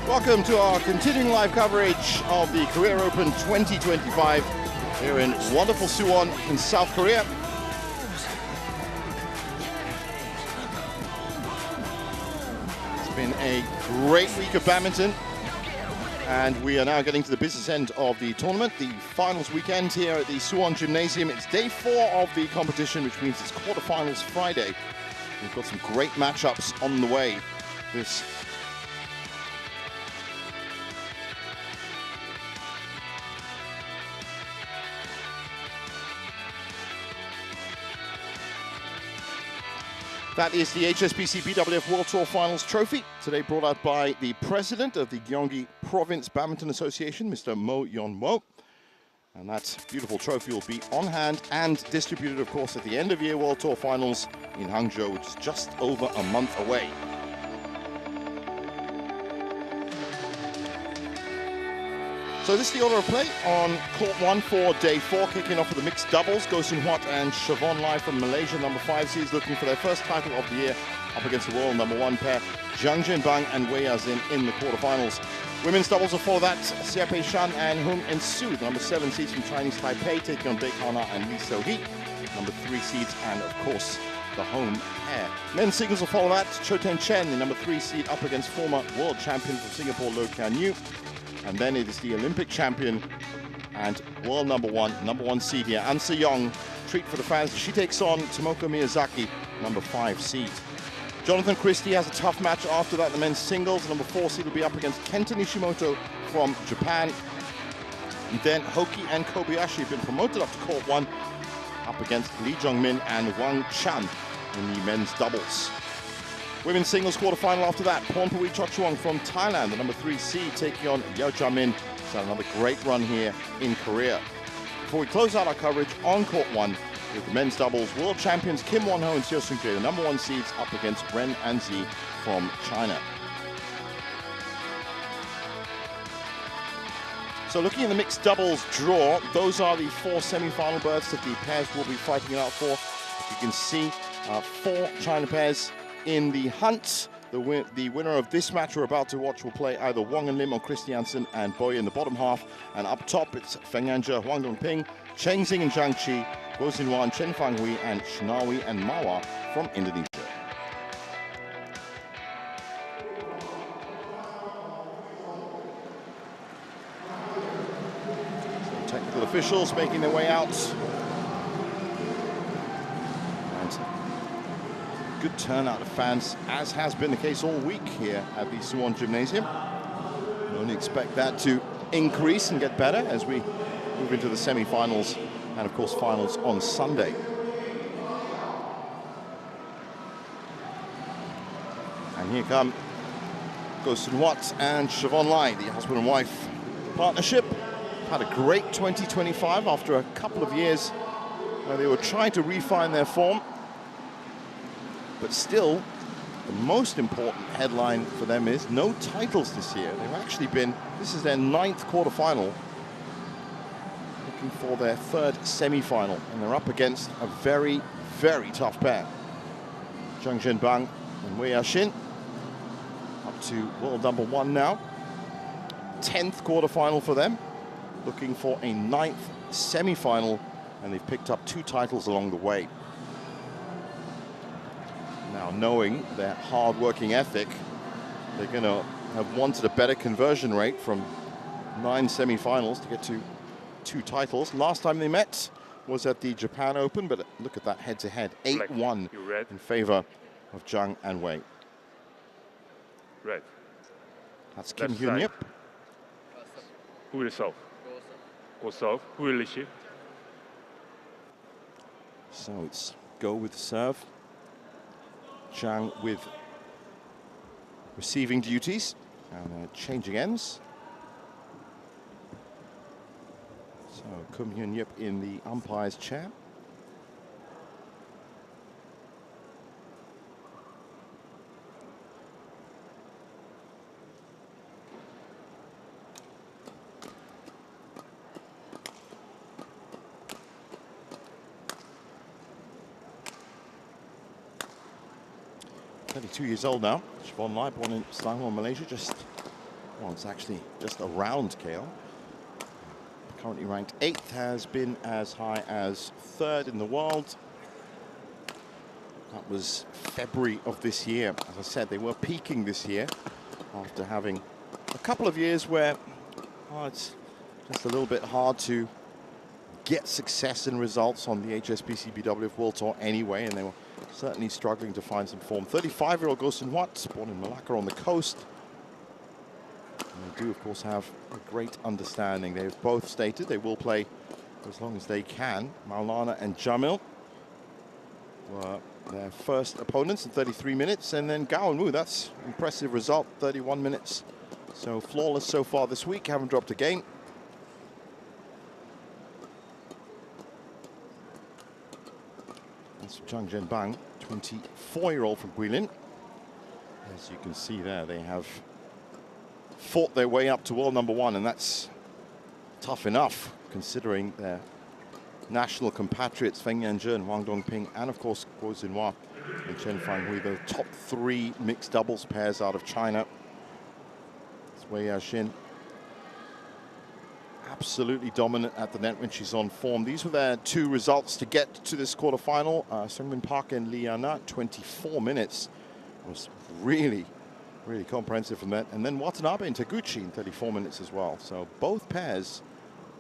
Welcome to our continuing live coverage of the Korea Open 2025 here in wonderful Suwon in South Korea. It's been a great week of badminton, and we are now getting to the business end of the tournament, the finals weekend here at the Suwon Gymnasium. It's day 4 of the competition, which means it's quarterfinals Friday. We've got some great matchups on the way. That is the HSBC BWF World Tour Finals trophy, today brought out by the president of the Gyeonggi Province Badminton Association, Mr. Mo Yeon-mo. And that beautiful trophy will be on hand and distributed, of course, at the end of year World Tour Finals in Hangzhou, which is just over a month away. So this is the order of play on court 1 for day 4, kicking off with the mixed doubles. Go Soon Hwat and Suwon Lai from Malaysia, number 5 seeds, looking for their first title of the year up against the world number 1 pair, Jiang and Wei Yazin in the quarterfinals. Women's doubles will follow that, Xiaopei Shan and Hung En-soo, the number 7 seeds from Chinese Taipei, taking on Baek Hana and Lee So-hee, number 3 seeds, and of course the home pair. Men's singles will follow that, CHN, the number 3 seed, up against former world champion from Singapore, Lo Kian-yu. And then it is the Olympic champion and world number 1 seed here, An Se-young. Treat for the fans. She takes on Tomoko Miyazaki, number 5 seed. Jonathan Christie has a tough match after that. The men's singles, number 4 seed will be up against Kenta Nishimoto from Japan. And then Hoki and Kobayashi have been promoted up to court 1, up against Lee Jung-min and Wang Chan in the men's doubles. Women's singles quarterfinal after that, Pornpui Chochuang from Thailand, the number 3 seed, taking on Yeo Jia-min. So another great run here in Korea. Before we close out our coverage on court 1 with the men's doubles, world champions Kim Won-ho and Seo Seung-jae, the number 1 seeds, up against Ren Anzi from China. So looking at the mixed doubles draw, those are the 4 semi-final berths that the pairs will be fighting it out for. You can see 4 China pairs in the hunt. The winner of this match we're about to watch will play either Wang and Lim or Christiansen and Boy in the bottom half. And up top, it's Feng Yanzhe, Huang Dongping, Cheng Xing and Zhang Qi, Guo Xinwan, Chen Fanghui, and Shinawi and Mawa from Indonesia. So technical officials making their way out. Good turnout of fans, as has been the case all week here at the Suwon Gymnasium. We only expect that to increase and get better as we move into the semi-finals and, of course, finals on Sunday. And here come Go Soon Hwat and Suwon Lai, the husband and wife partnership. Had a great 2025 after a couple of years where they were trying to refine their form. But still, the most important headline for them is no titles this year. They've actually been, this is their 9th quarterfinal, looking for their 3rd semi-final, and they're up against a very, very tough pair. Zhang Zhenbang and Wei Yaxin, up to world number 1 now. 10th quarterfinal for them, looking for a 9th semi-final, and they've picked up 2 titles along the way. Now, knowing their hard-working ethic, they're going to have wanted a better conversion rate from 9 semi-finals to get to 2 titles. Last time they met was at the Japan Open, but look at that head-to-head, 8-1 in favor of Jiang and Wei. Red. That's Kim Hyun-yip. Who will serve? Go serve. Who will receive? So it's Go with the serve. Jiang with receiving duties and changing ends. So Kim Hyun-yip in the umpire's chair. Years old now. Suwon Lai, born in Selangor, Malaysia, just Well, it's actually just around KO. Currently ranked 8th, has been as high as 3rd in the world. That was February of this year. As I said, they were peaking this year after having a couple of years where it's just a little bit hard to get success and results on the HSBC BWF World Tour anyway, and they were certainly struggling to find some form. 35-year-old Go Sun-hwat, born in Malacca on the coast. And they do, of course, have a great understanding. They've both stated they will play as long as they can. Maulana and Jamil were their first opponents in 33 minutes, and then Gao and Wu, that's an impressive result, 31 minutes. So flawless so far this week, haven't dropped a game. That's Jiang Zhenbang, 24-year-old from Guilin. As you can see there, they have fought their way up to world #1, and that's tough enough considering their national compatriots Feng Yanzhen, Wang Dongping, and of course Guo Xinhua and Chen Fanghui, the top 3 mixed doubles pairs out of China. It's Wei Yaxin, absolutely dominant at the net when she's on form. These were their 2 results to get to this quarterfinal. Seungmin Park and Li Yana, 24 minutes. Was really comprehensive from that. And then Watanabe and Taguchi in 34 minutes as well. So both pairs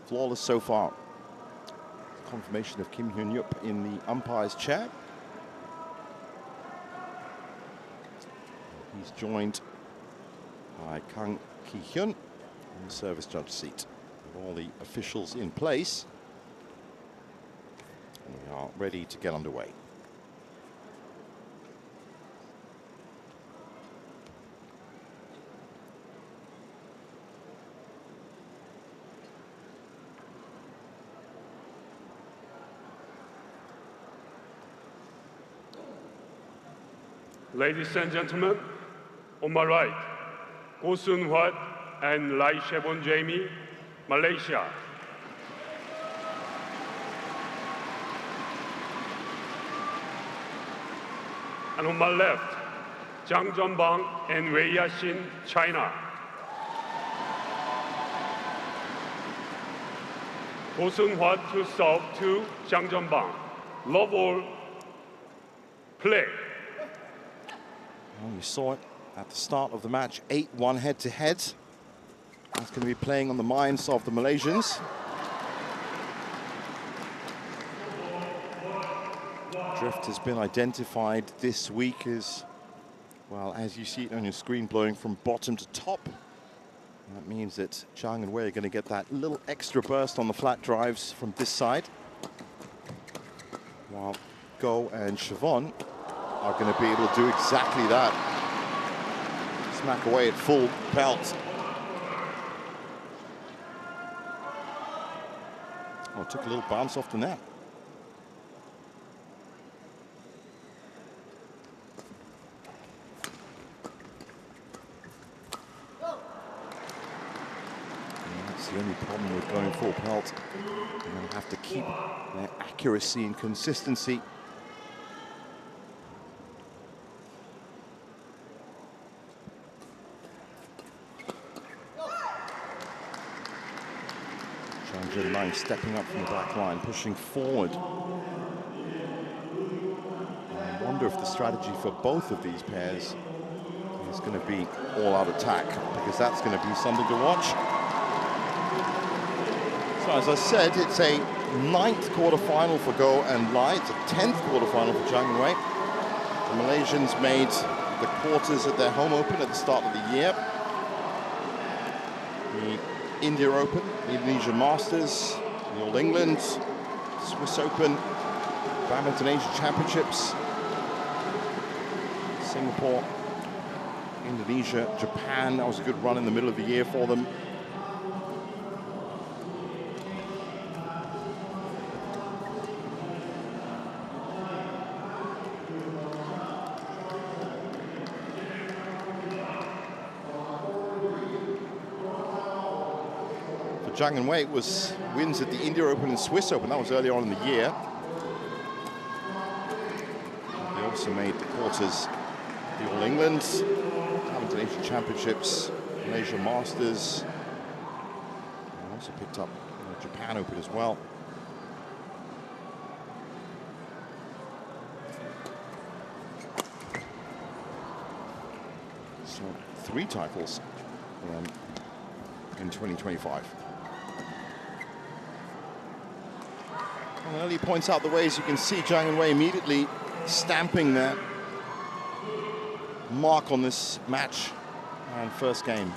flawless so far. Confirmation of Kim Hyun-yup in the umpire's chair. He's joined by Kang Ki-hyun in the service judge seat. With all the officials in place, and we are ready to get underway. Ladies and gentlemen, on my right, Go Sun-hwat and Lai Shevon Jamie, Malaysia. And on my left, Jiang Zhenbang and Wei Yaxin, China. Go Sun-hwat to serve to Jiang Zhenbang. Love all, play. Well, you saw it at the start of the match, 8-1 head-to-head. That's going to be playing on the minds of the Malaysians. Drift has been identified this week as, well, as you see it on your screen, blowing from bottom to top. That means that Jiang and Wei are going to get that little extra burst on the flat drives from this side, while Go and Siobhan are going to be able to do exactly that. Smack away at full pelt. Oh, took a little bounce off the net. And that's the only problem with going full pelt. You're going to have to keep their accuracy and consistency. Jiang stepping up from the back line, pushing forward. I wonder if the strategy for both of these pairs is going to be all-out attack, because that's going to be something to watch. So as I said, it's a 9th quarterfinal for Go and Lai. It's a 10th quarterfinal for Jiang and Wei. The Malaysians made the quarters at their home open at the start of the year. The India Open, the Indonesian Masters, the All England, Swiss Open, Badminton Asia Championships, Singapore, Indonesia, Japan. That was a good run in the middle of the year for them. Jiang and Wei was wins at the India Open and Swiss Open. That was earlier on in the year. They also made the quarters, the All England, Badminton Asia Championships, Malaysia Masters. And also picked up the Japan Open as well. So 3 titles in 2025. And early points out the ways. You can see Jiang and Wei immediately stamping their mark on this match and first game.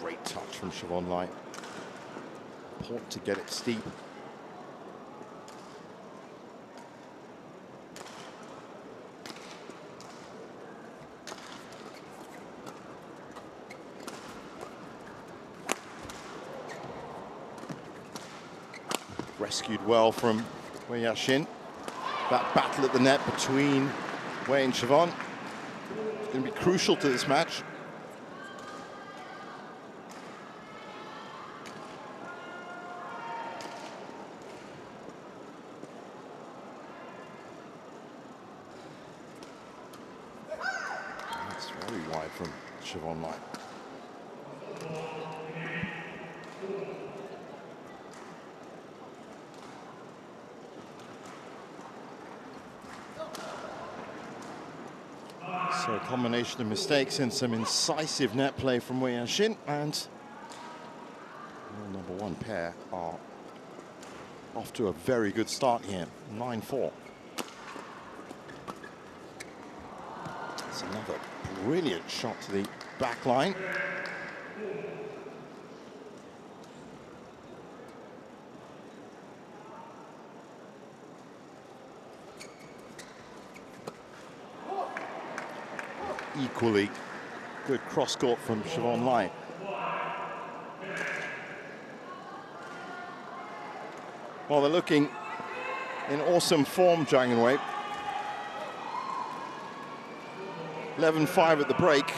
Great touch from Suwon Lai. Important to get it steep. Rescued well from Wei Yaxin. That battle at the net between Wei and Suwon is going to be crucial to this match. That's very wide from Suwon Lai. So a combination of mistakes and some incisive net play from Wei Yaxin, and the number 1 pair are off to a very good start here, 9-4. It's another brilliant shot to the back line. Equally good cross court from Suwon Lai. Well, they're looking in awesome form, Jiang and Wei. 11-5 at the break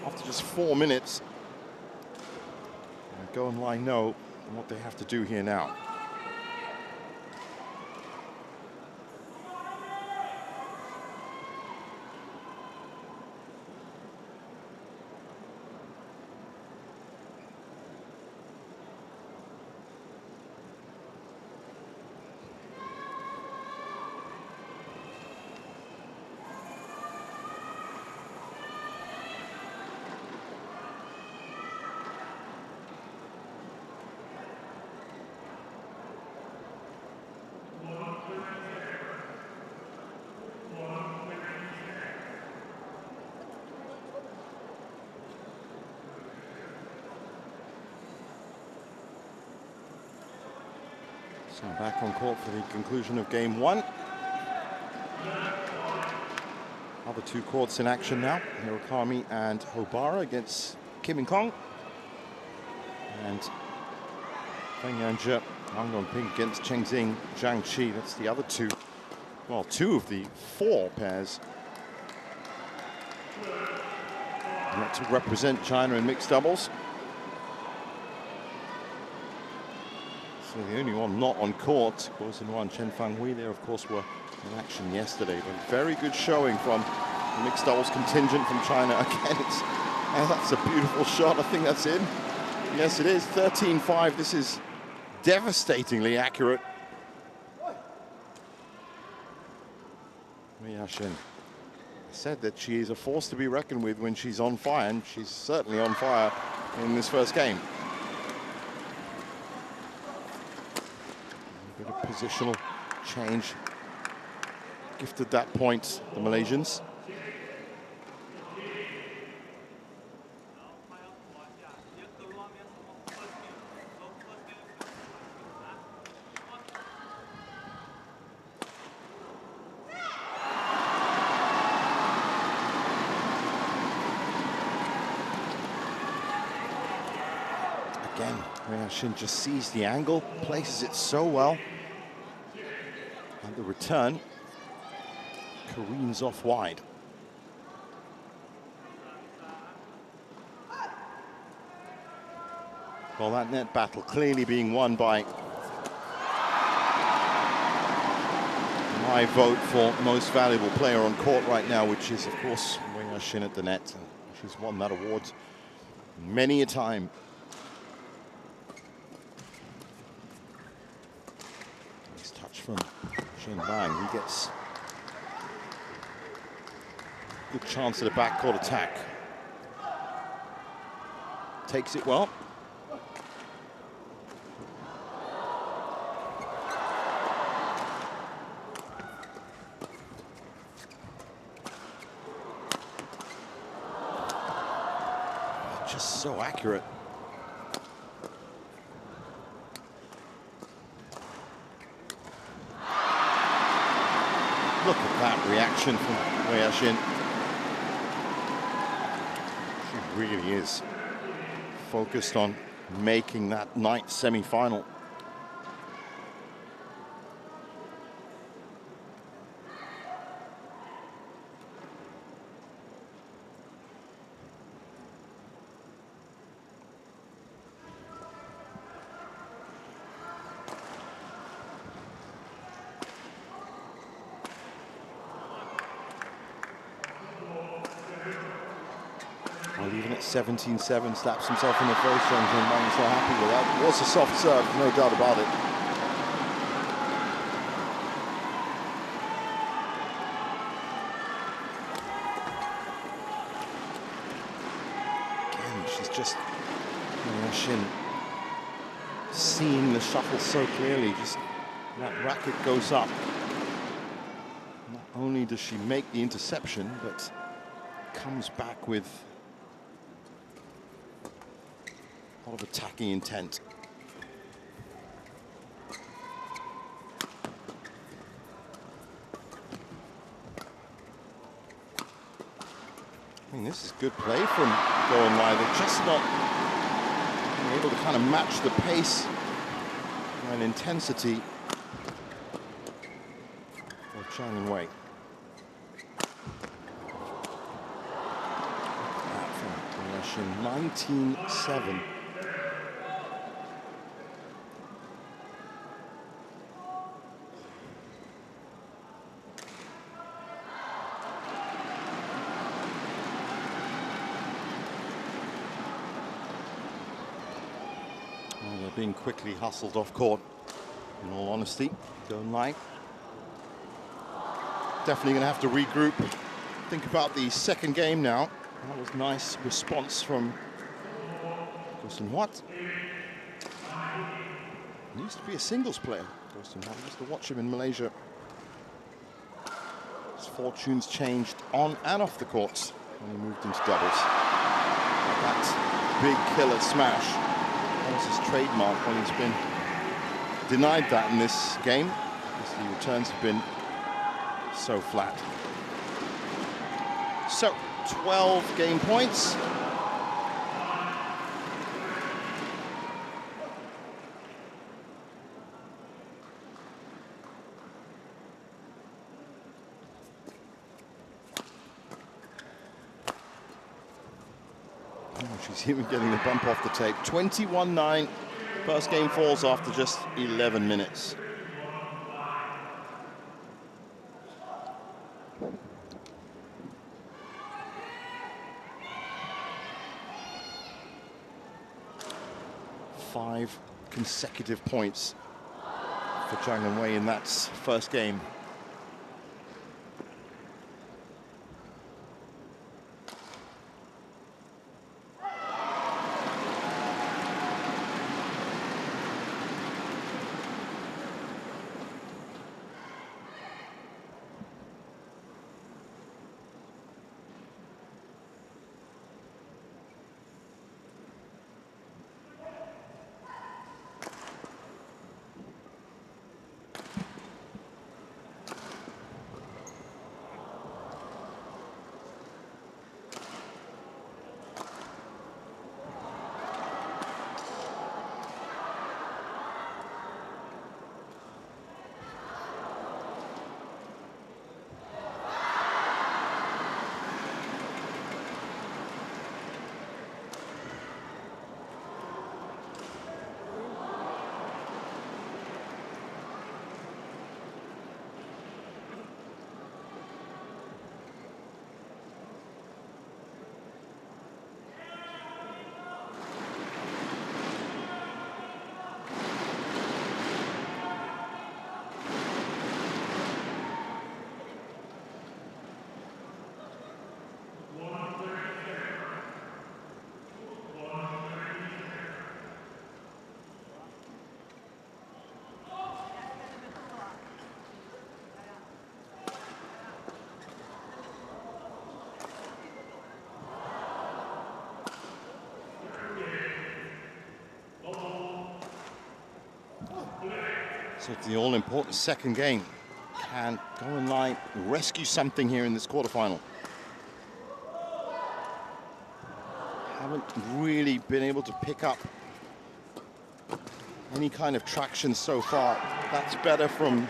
after just 4 minutes. And Go and Lai know what they have to do here now. So back on court for the conclusion of game 1. Other 2 courts in action now. Hiroshima and Hobara against Kim and Kong. And Feng Yanzhe, Wang Dongping against Chengxing, Zhang Qi. That's the other 2. Well, 2 of the 4 pairs yet to represent China in mixed doubles. So the only one not on court, Guo Xinhuan, Chen Fanghui, there of course were in action yesterday. But very good showing from the mixed doubles contingent from China. Again, that's a beautiful shot. I think that's in. Yes, it is. 13-5. This is devastatingly accurate. Wei Yaxin said that she is a force to be reckoned with when she's on fire, and she's certainly on fire in this first game. A bit of positional change gifted that point, the Malaysians. Again, Wei Yaxin just sees the angle, places it so well. And the return careens off wide. Well, that net battle clearly being won by my vote for most valuable player on court right now, which is, of course, Wei Shin at the net. She's won that award many a time. Nice touch from Shen Bang. He gets a good chance at a backcourt attack. Takes it well. Just so accurate. Look at that reaction from Wei Shin. She really is focused on making that ninth semi-final. Well, even at 17-7, slaps himself in the face. Jiang Wang is not happy with that. It was a soft serve, no doubt about it. Again, she's just Shin seeing the shuffle so clearly. Just that racket goes up. Not only does she make the interception, but comes back with a lot of attacking intent. I mean, this is good play from going wide. They're just not able to kind of match the pace and intensity of Jiang and Wei. 19-7. Well, they're being quickly hustled off court, in all honesty. Going light. Definitely going to have to regroup. Think about the second game now. That was a nice response from Gostin Huat. He used to be a singles player, Gostin Huat. I used to watch him in Malaysia. His fortunes changed on and off the courts when he moved into doubles. But that big killer smash, that was his trademark when he's been denied that in this game. The returns have been so flat. So, 12 game points. Oh, she's even getting the bump off the tape. 21-9. First game falls after just 11 minutes. Five consecutive points for Jiang and Wei in that first game. So it's the all-important second game. Can go in line, rescue something here in this quarterfinal. Haven't really been able to pick up any kind of traction so far. That's better from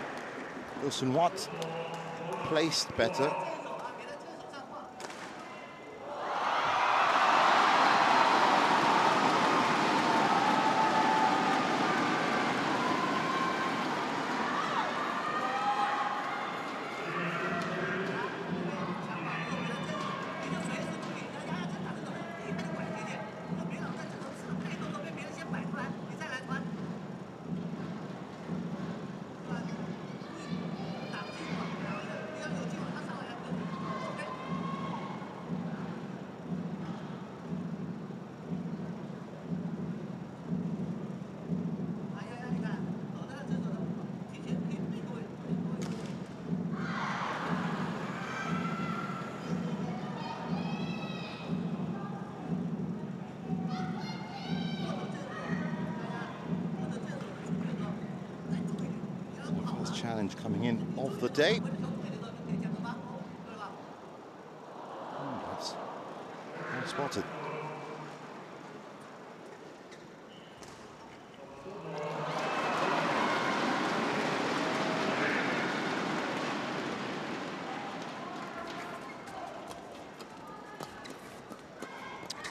Go Sun-hwat, placed better. Challenge coming in of the day. That's well spotted.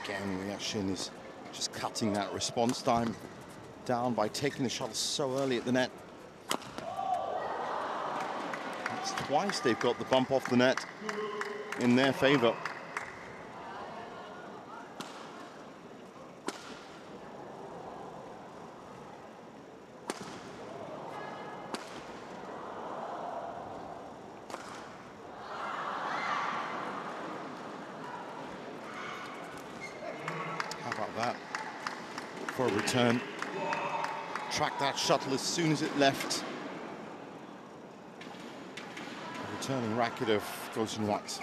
Again, Jiang is just cutting that response time down by taking the shuttle so early at the net. Twice they've got the bump off the net in their favor. How about that for a return? Track that shuttle as soon as it left. Turning racket of Go Sun-hwat.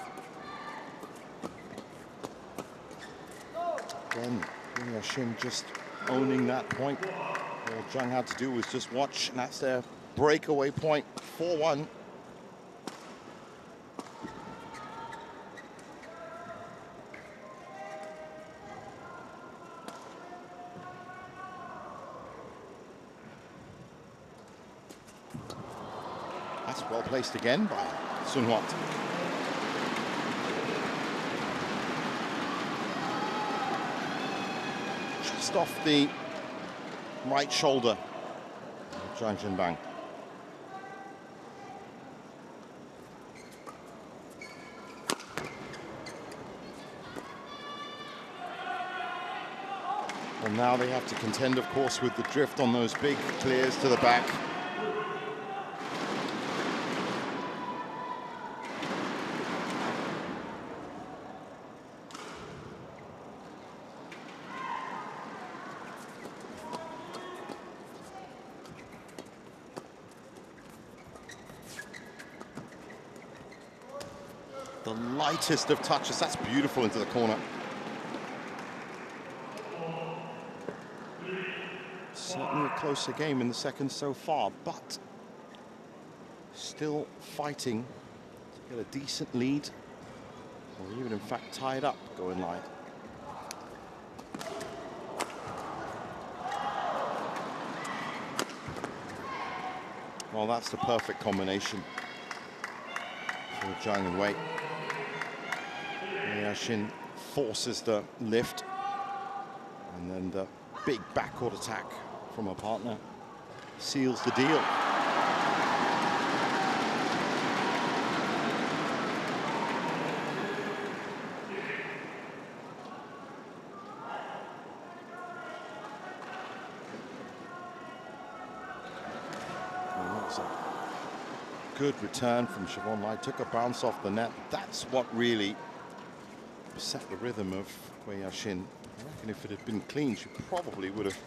Again, Jiang just owning that point. All Jiang had to do was just watch, and that's their breakaway point, 4-1. That's well placed again by Sun-hwat. Just off the right shoulder of Jiang Zhenbang. And now they have to contend, of course, with the drift on those big clears to the back. The lightest of touches, that's beautiful into the corner. Certainly a closer game in the second so far, but still fighting to get a decent lead, or even in fact tied up going line. Well, that's the perfect combination for Jiang and Wei. Jiang forces the lift, and then the big backcourt attack from her partner seals the deal. Good return from Suwon Lai, took a bounce off the net. That's what really set the rhythm of Jiang. I reckon if it had been clean, she probably would have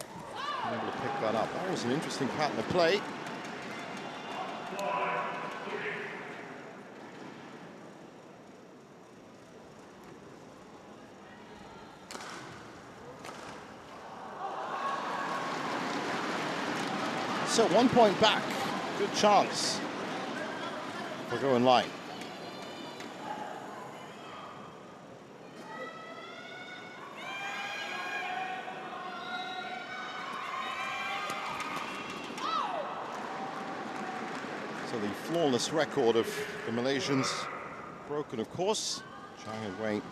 been able to pick that up. That was an interesting pattern of play. So 1 point back good chance for going light. So the flawless record of the Malaysians broken, of course. Jiang and Wei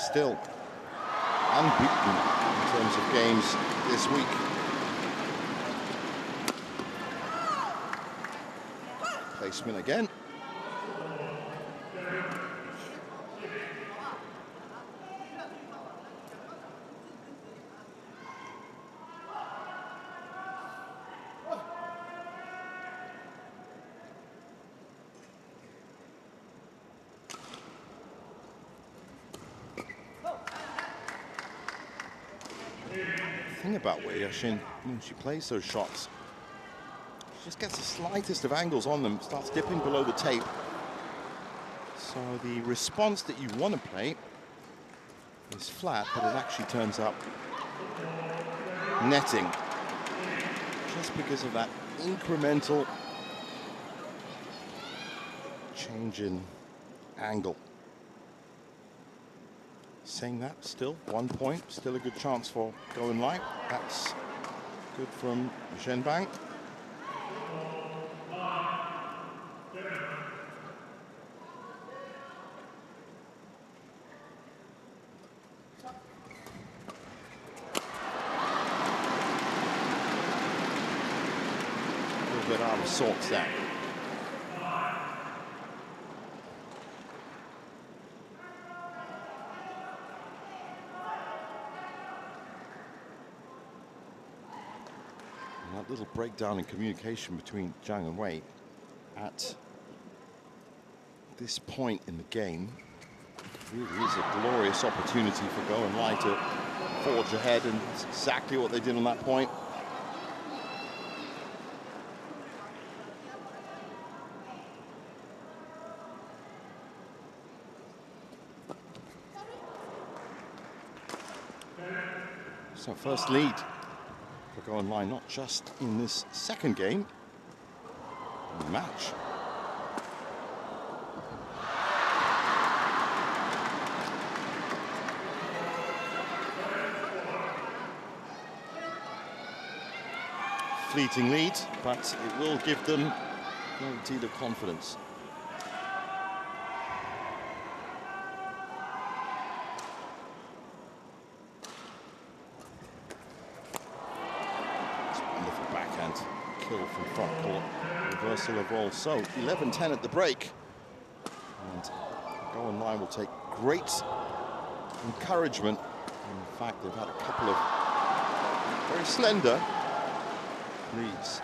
still unbeaten in terms of games this week. Placement again. The thing about Wei Yashin, when she plays those shots, she just gets the slightest of angles on them, starts dipping below the tape. So the response that you want to play is flat, but it actually turns up netting, just because of that incremental change in angle. Saying that, still 1 point, still a good chance for going light. That's good from Zhenbang. A little bit out of sorts there. That little breakdown in communication between Jiang and Wei at this point in the game really is a glorious opportunity for Go and Lai to forge ahead, and it's exactly what they did on that point. So first lead for Go and Lai, not just in this second game, in the match. Fleeting lead, but it will give them a deal of confidence. Kill from front court, reversal of roll. So 11-10 at the break, and Go and Lai will take great encouragement. In fact, they've had a couple of very slender leads.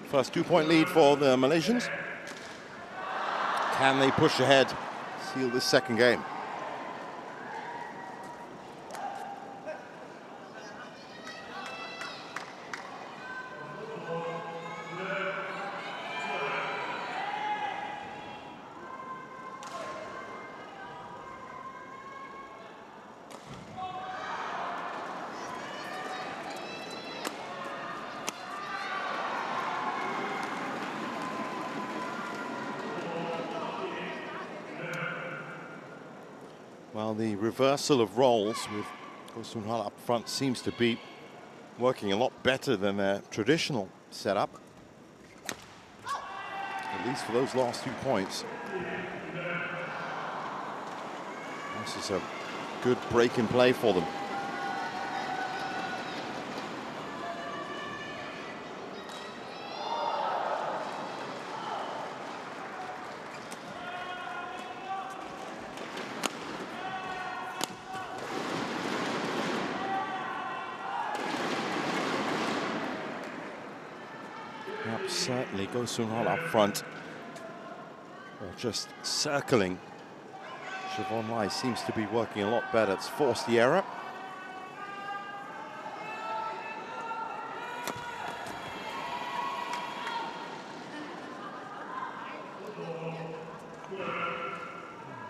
First 2-point lead for the Malaysians. Can they push ahead, seal this second game? Well, the reversal of roles with Go Soon Hwa up front seems to be working a lot better than their traditional setup, at least for those last 2 points. This is a good break in play for them. Yep, certainly Go-Soon-Hwan up front, or just circling. Suwon Lai seems to be working a lot better. It's forced the error.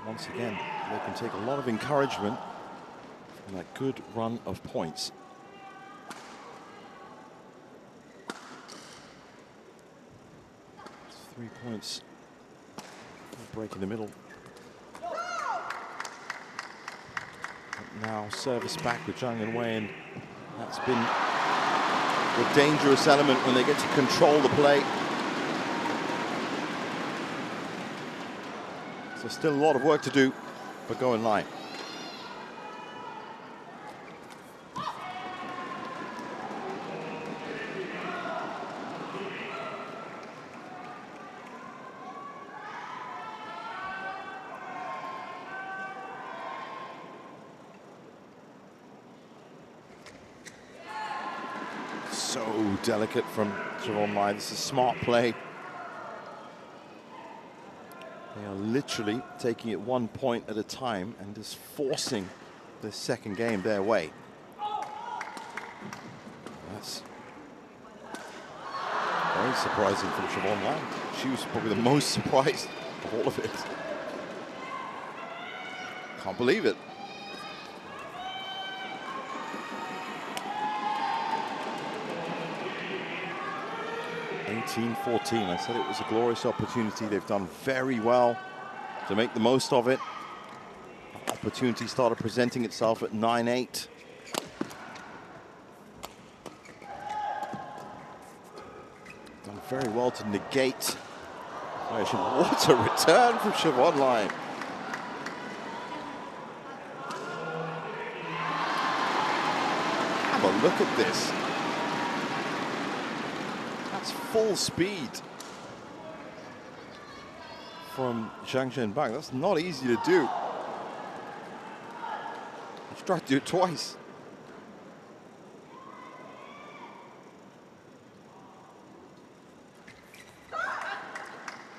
Once again, they can take a lot of encouragement from that good run of points. It's 3 points. Break in the middle. Now service back with Jiang and Wei, and that's been a dangerous element when they get to control the play. So still a lot of work to do, but Go in line. So delicate from Suwon Lai. This is smart play. They are literally taking it 1 point at a time and just forcing the second game their way. That's very surprising from Suwon Lai. She was probably the most surprised of all of it. Can't believe it. 18-14. I said it was a glorious opportunity. They've done very well to make the most of it. Opportunity started presenting itself at 9-8. Done very well to negate. What a return from Suwon Lai. Have a look at this. Full speed from Jiang. That's not easy to do. Let's try to do it twice.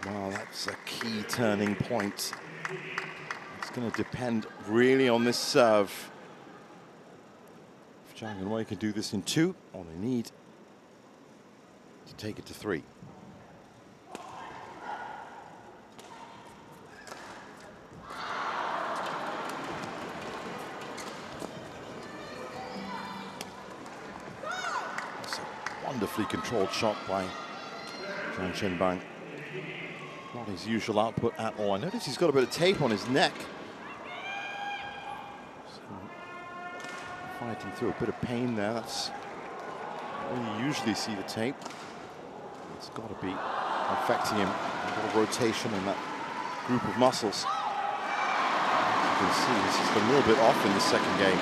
Wow, that's a key turning point. It's going to depend really on this serve. If Jiang and Wei can do this in 2, all they need to take it to 3. It's a wonderfully controlled shot by Jiang. Not his usual output at all. I notice he's got a bit of tape on his neck. So, fighting through a bit of pain there. That's where you usually see the tape. It's got to be affecting him. A little rotation in that group of muscles. As you can see, he's just a little bit off in the second game.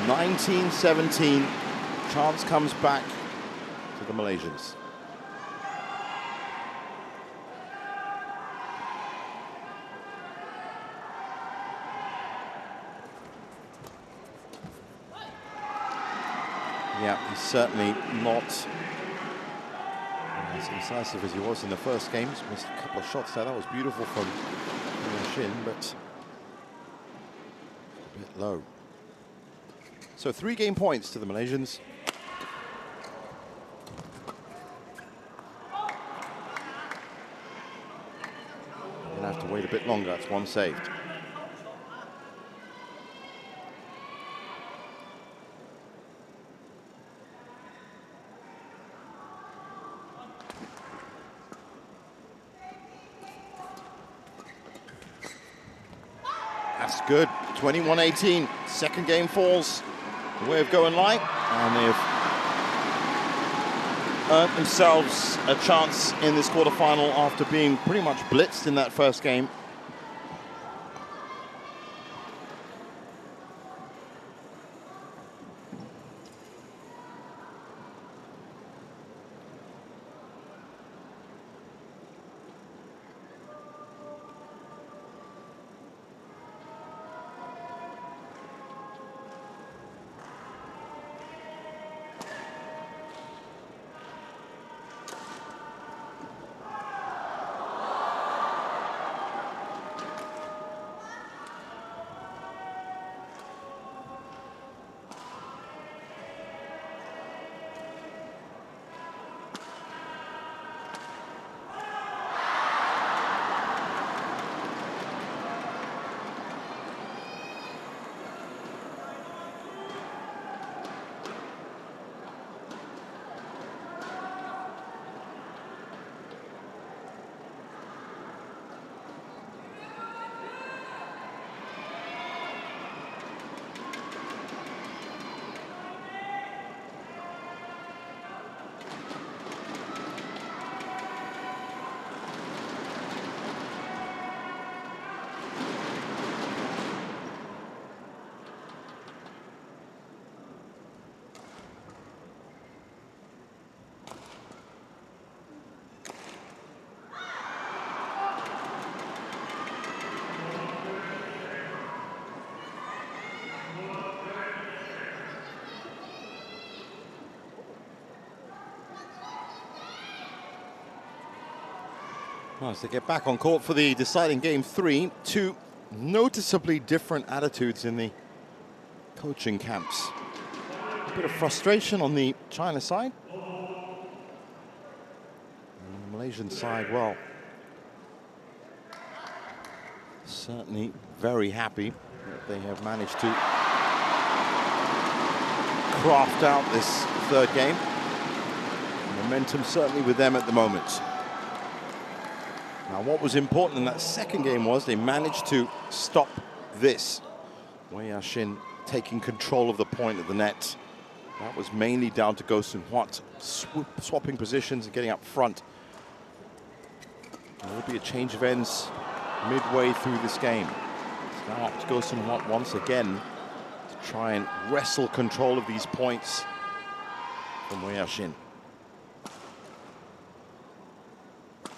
19-17. Chance comes back to the Malaysians. Yeah, he's certainly not as incisive as he was in the first game. He's missed a couple of shots there. That was beautiful from Shin, but a bit low. So 3 game points to the Malaysians. They'll have to wait a bit longer. That's 1 saved. That's good. 21-18. Second game falls the way of Go in line. And they've earned themselves a chance in this quarterfinal after being pretty much blitzed in that first game. As they get back on court for the deciding game 3, two noticeably different attitudes in the coaching camps. A bit of frustration on the China side. And the Malaysian side, well, certainly very happy that they have managed to craft out this third game. Momentum certainly with them at the moment. Now, what was important in that second game was they managed to stop this. Wei Yaxin taking control of the point of the net. That was mainly down to Go Soon Hwat swapping positions and getting up front. There will be a change of ends midway through this game. It's now up to Go Soon Hwat once again to try and wrestle control of these points from Wei Yaxin.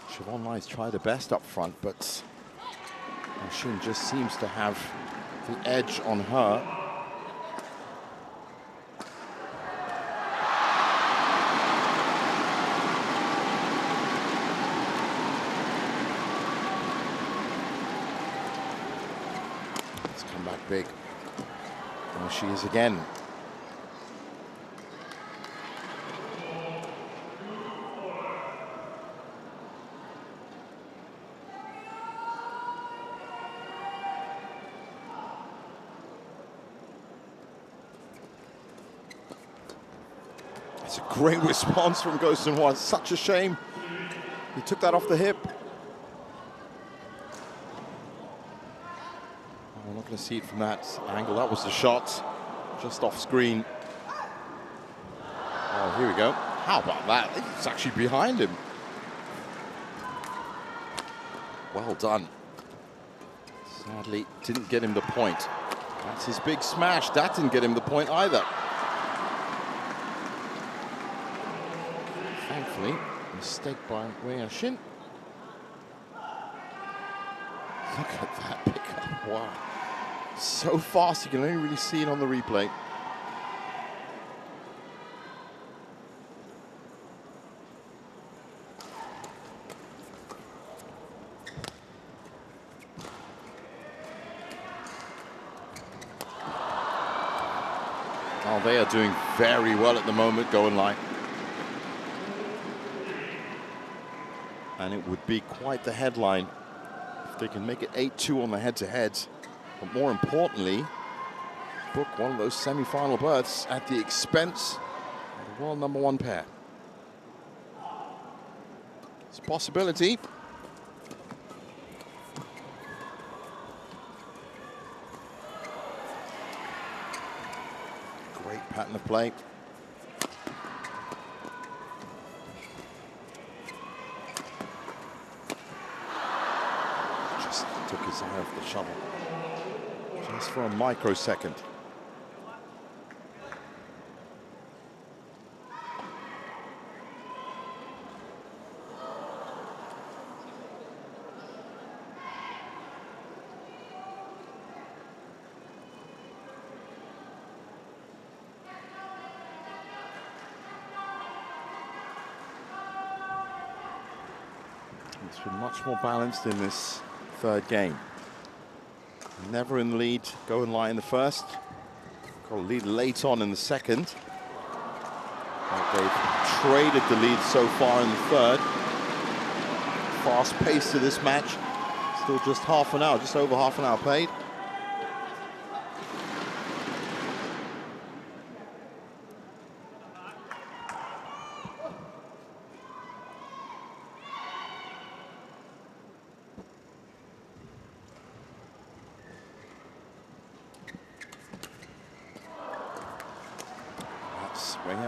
Suwon Lai's tried her best up front, but Yaxin just seems to have the edge on her. Let's come back big. There she is again. It's a great response from Go Soon Hwat. Such a shame he took that off the hip. I'm not going to see it from that angle. That was the shot, just off screen. Oh, here we go. How about that? It's actually behind him. Well done. Sadly, didn't get him the point. That's his big smash. That didn't get him the point either. Thankfully, mistake by Wei Yaxin. Look at that pickup. Wow. So fast, you can only really see it on the replay. Oh, they are doing very well at the moment, Go and Lai. And it would be quite the headline if they can make it 8-2 on the head-to-head. But more importantly, book one of those semi-final berths at the expense of the world #1 pair. It's a possibility. Great pattern of play. side of the shuttle. Just for a microsecond. It's been much more balanced in this third game. Never in the lead, going light in the first. Got a lead late on in the second. They've traded the lead so far in the third. Fast pace to this match. Still just half an hour, just over half an hour played.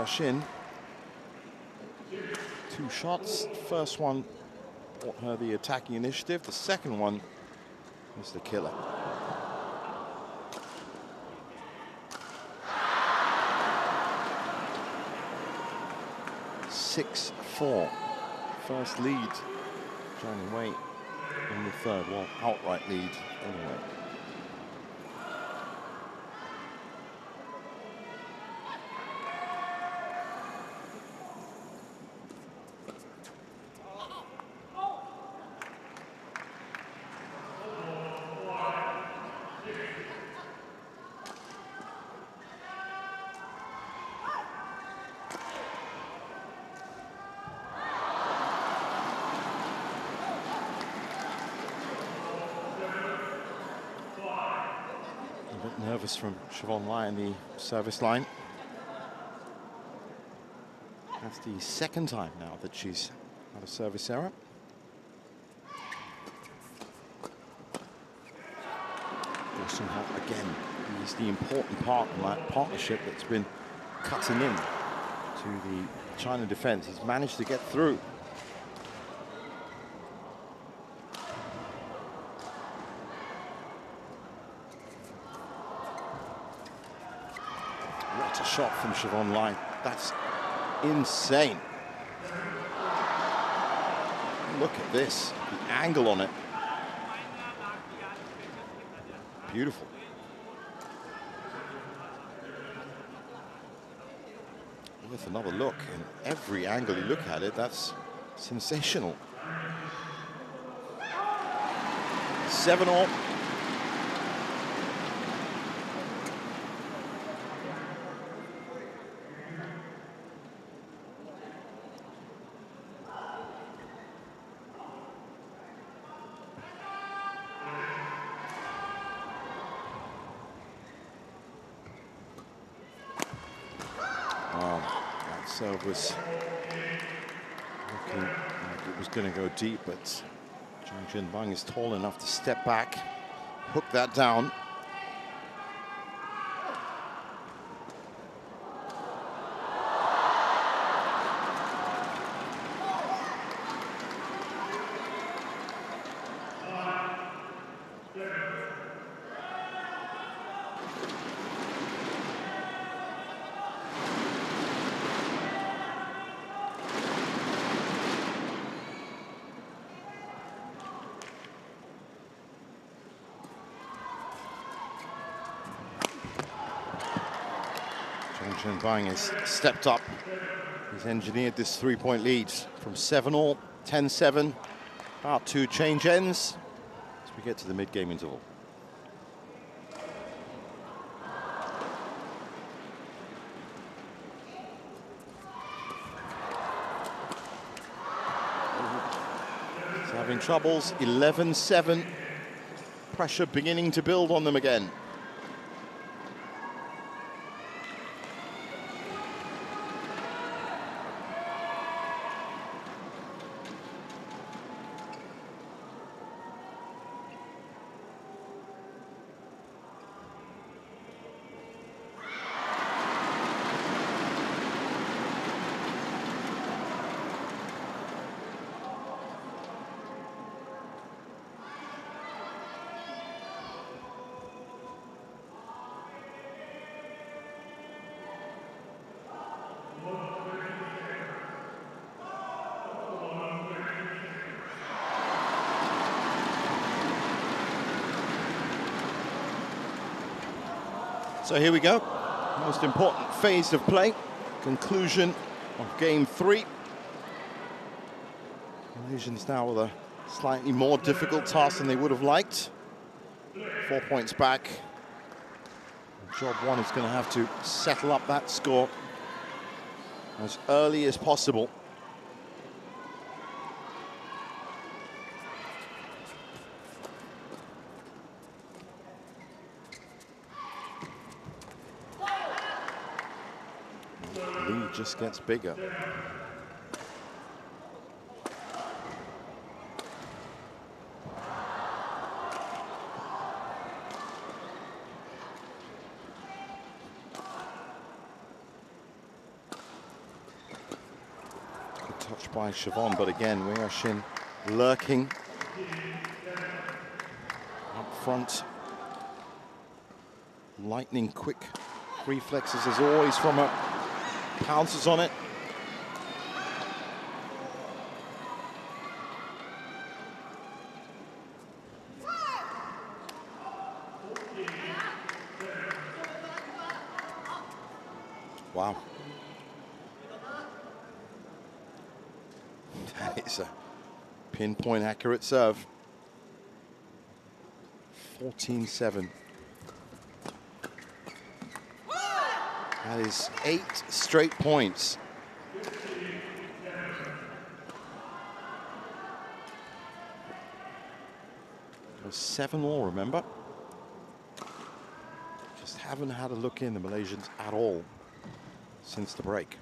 Shin. 2 shots. First one brought her the attacking initiative. The second one was the killer. (6-4). First lead. Jiang Wei in the third. Well, outright lead anyway. Nervous from Suwon Lai in the service line. That's the second time now that she's had a service error. Again, he's the important part of that partnership that's been cutting in to the China defense. He's managed to get through. What a shot from Suwon Lai. That's insane. Look at this, the angle on it. Beautiful. Worth another look. In every angle you look at it, that's sensational. 7-all. Serve was looking like it was going to go deep, but Jiang Bang is tall enough to step back, hook that down. Jiang Bang has stepped up. He's engineered this 3-point lead from 7-all, 10-7, about 2 change ends as we get to the mid-game interval. He's having troubles, 11-7. Pressure beginning to build on them again. So here we go, most important phase of play, conclusion of game 3. Malaysians now with a slightly more difficult task than they would have liked. 4 points back. Job 1 is going to have to settle up that score as early as possible. The lead just gets bigger. Touch by Suwon, but again, Wei Shin lurking up front. Lightning quick reflexes as always from her. Pounces on it. Wow. That is a pinpoint accurate serve. 14-7. That is 8 straight points. It was 7-all, remember? Just haven't had a look in, the Malaysians, at all since the break.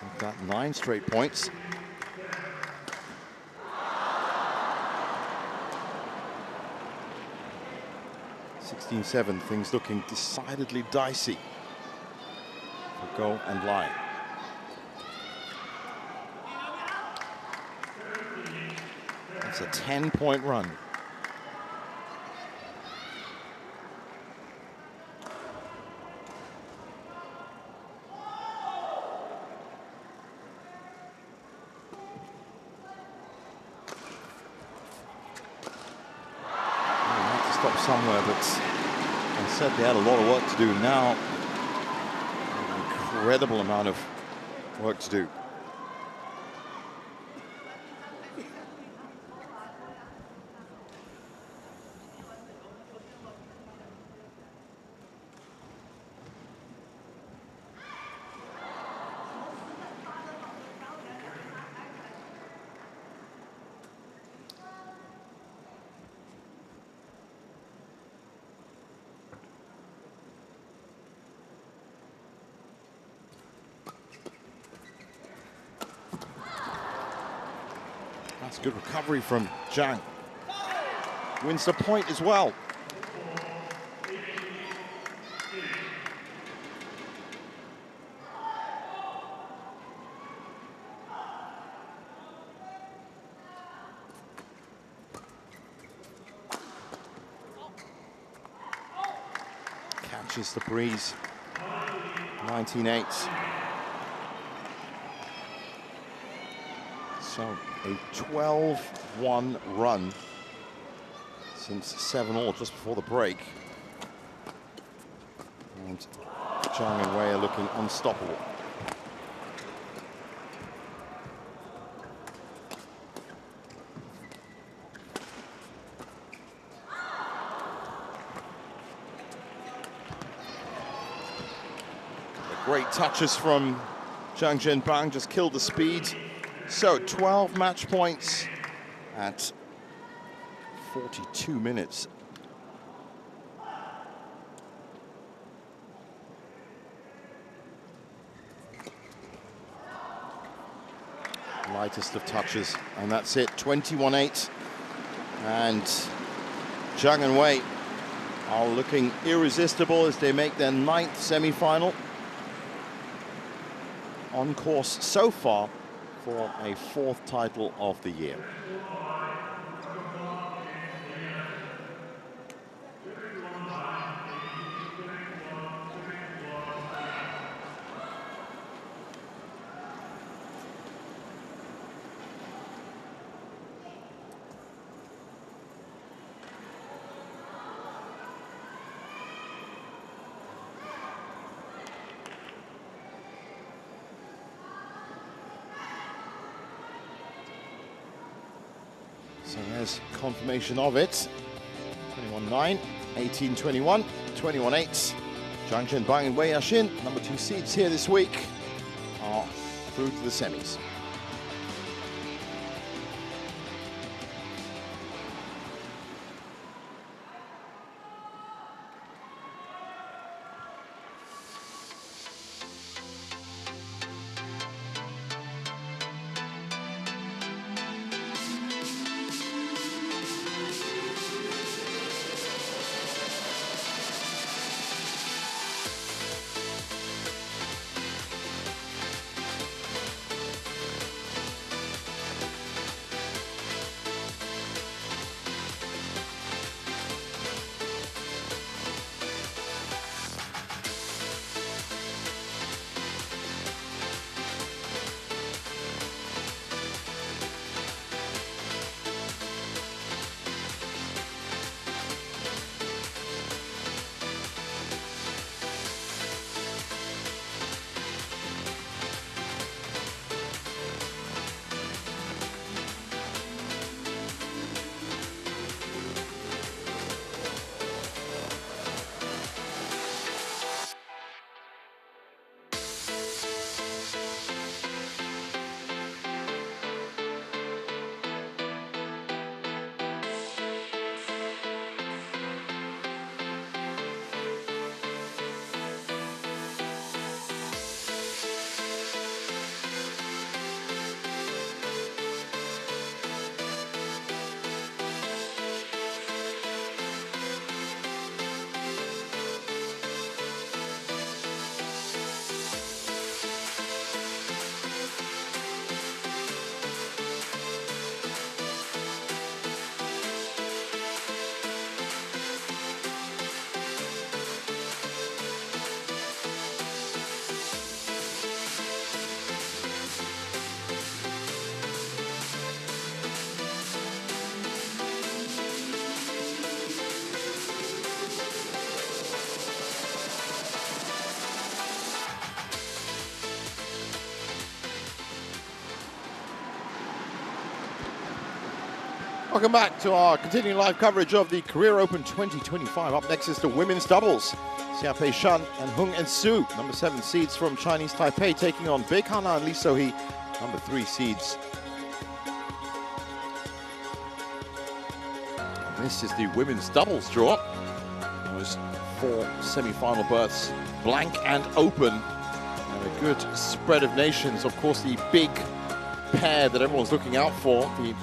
We've got 9 straight points. (16-7), things looking decidedly dicey for Go and Lai. That's a 10-point run. Stop somewhere, but I said they had a lot of work to do now. An incredible amount of work to do. That's good recovery from Jiang. Wins the point as well. Catches the breeze. 19-8. So a 12-1 run since 7-all just before the break. And Jiang and Wei are looking unstoppable. Great touches from Jiang Zhenbang, just killed the speed. So 12 match points at 42 minutes. Lightest of touches, and that's it, 21-8. And Jiang and Wei are looking irresistible as they make their 9th semi-final. On course so far for a 4th title of the year. So there's confirmation of it. 21-9, 18-21, 21-8. Jiang and Bang and Wei Yashin, number 2 seeds here this week, are through to the semis. Welcome back to our continuing live coverage of the Career Open 2025. Up next is the women's doubles. Xiaopei Shan and Hung En-Su, number 7 seeds from Chinese Taipei, taking on Baek Hana and Lee So-hee, number 3 seeds. This is the women's doubles draw. Those 4 semi-final berths, blank and open. And a good spread of nations. Of course, the big pair that everyone's looking out for, the